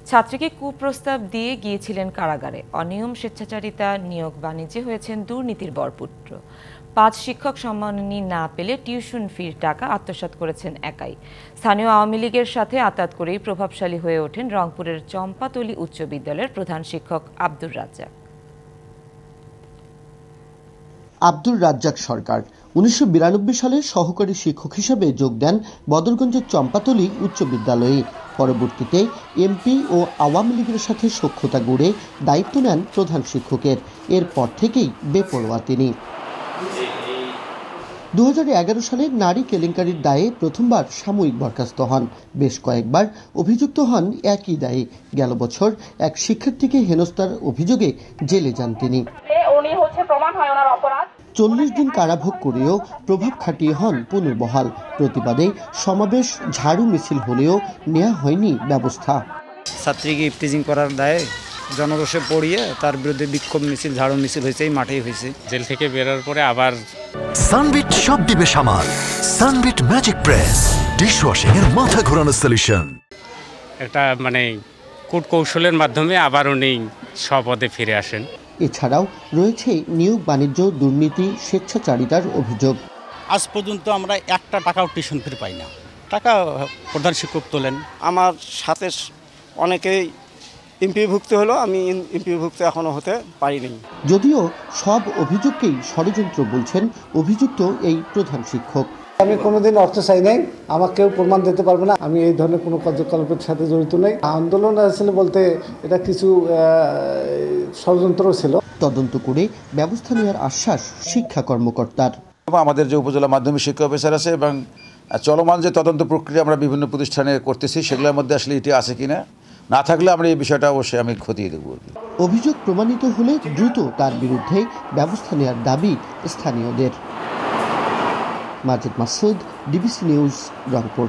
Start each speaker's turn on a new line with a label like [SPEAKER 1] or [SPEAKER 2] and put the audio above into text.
[SPEAKER 1] ছাত্রীকে কুপ্রস্তাব দিয়ে গিয়েছিলেন কারাগারে। অনিয়ম, স্বেচ্ছাচারিতা, নিয়োগ বাণিজ্যে হয়েছেন দুর্নীতির বরপুত্র। 5 শিক্ষক সম্মাননী না পেলে টিউশন ফির টাকা আত্মসাৎ করেছেন একাই। স্থানীয় আওয়ামী লীগের সাথে আঁতাত করেই প্রভাবশালী হয়ে ওঠেন রংপুরের চম্পাতলী উচ্চ বিদ্যালয়ের প্রধান শিক্ষক আব্দুর রাজ্জাক।
[SPEAKER 2] আব্দুর রাজ্জাক সরকার 1992 সালে সহকারী শিক্ষক হিসেবে যোগ দেন বদরগঞ্জের চম্পাতলী উচ্চ বিদ্যালয়ে। পরবর্তীতে এমপি ও আওয়ামী লীগের সাথে সখ্যতা গড়ে দায়িত্ব নেন প্রধান শিক্ষকের। এরপর থেকেই বেপরোয়া তিনি। 2011 সালে নারী কেলেঙ্কারির দায়ে প্রথমবার সাময়িক বরখাস্ত হন। বেশ কয়েকবার অভিযুক্ত হন একই দায়ে। গেল বছর এক শিক্ষার্থীকে হেনস্থার অভিযোগে জেলে যান তিনি। 40 দিন কারাভোগ করেও প্রভাব খাটিয়ে হন পুনর্বহাল। প্রতিবাদে সমাবেশ, ঝাড়ু মিছিল হলেও নেওয়া হয়নি ব্যবস্থা।
[SPEAKER 3] ছাত্রীকে ইফটিজিং করার দায়ে জনরোষে পড়িয়ে তার বিরুদ্ধে বিক্ষোভ মিছিল, ঝাড়ু মিছিল হয়েছে, এই মাঠেই হয়েছে।
[SPEAKER 4] জেল থেকে বেরোর পরে আবার
[SPEAKER 5] সানবিট সব দিবে সামাল। সানবিট ম্যাজিক প্রেস ডিশওয়াশিং এর মাথা ঘোরানো সলিউশন।
[SPEAKER 4] একটা কূট কৌশলের মাধ্যমে আবার উনি স্বপদে ফিরে আসেন।
[SPEAKER 2] এছাড়াও রয়েছে নিয়োগ বাণিজ্য, দুর্নীতি, স্বেচ্ছাচারিতার অভিযোগ।
[SPEAKER 6] আজ পর্যন্ত আমরা একটা টাকাও টিউশন ফি পাই না। টাকা প্রধান শিক্ষক তোলেন।
[SPEAKER 7] আমার সাথে অনেকেই এমপিভুক্ত হলো, আমি এমপিভুক্ত এখনো হতে পারিনি।
[SPEAKER 2] যদিও সব অভিযোগকেই ষড়যন্ত্র বলছেন অভিযুক্ত এই প্রধান শিক্ষক।
[SPEAKER 8] আমি কোনোদিন অর্থ চাই নাই, আমাকে কেউ প্রমাণ দিতে পারবে না আমি এই ধরনের কোনো কার্যকলাপের সাথে জড়িত নই। আন্দোলন আসলে বলতে এটা কিছু ষড়যন্ত্র ছিল। তদন্ত করে ব্যবস্থা নেওয়ার আশ্বাস শিক্ষা কর্মকর্তার।
[SPEAKER 9] আমাদের যে উপজেলা মাধ্যমিক শিক্ষা অফিসার আছে এবং চলমান যে তদন্ত প্রক্রিয়া আমরা বিভিন্ন প্রতিষ্ঠানে করতেছি, সেগুলোর মধ্যে আসলে এটি আছে কিনা, না থাকলে আমরা এই বিষয়টা অবশ্যই আমি খতিয়ে দেব।
[SPEAKER 2] অভিযোগ প্রমাণিত হলে দ্রুত তার বিরুদ্ধে ব্যবস্থা নেওয়ার দাবি স্থানীয়দের। মাজিদ মাসুদ, ডিবিসি নিউজ, রংপুর।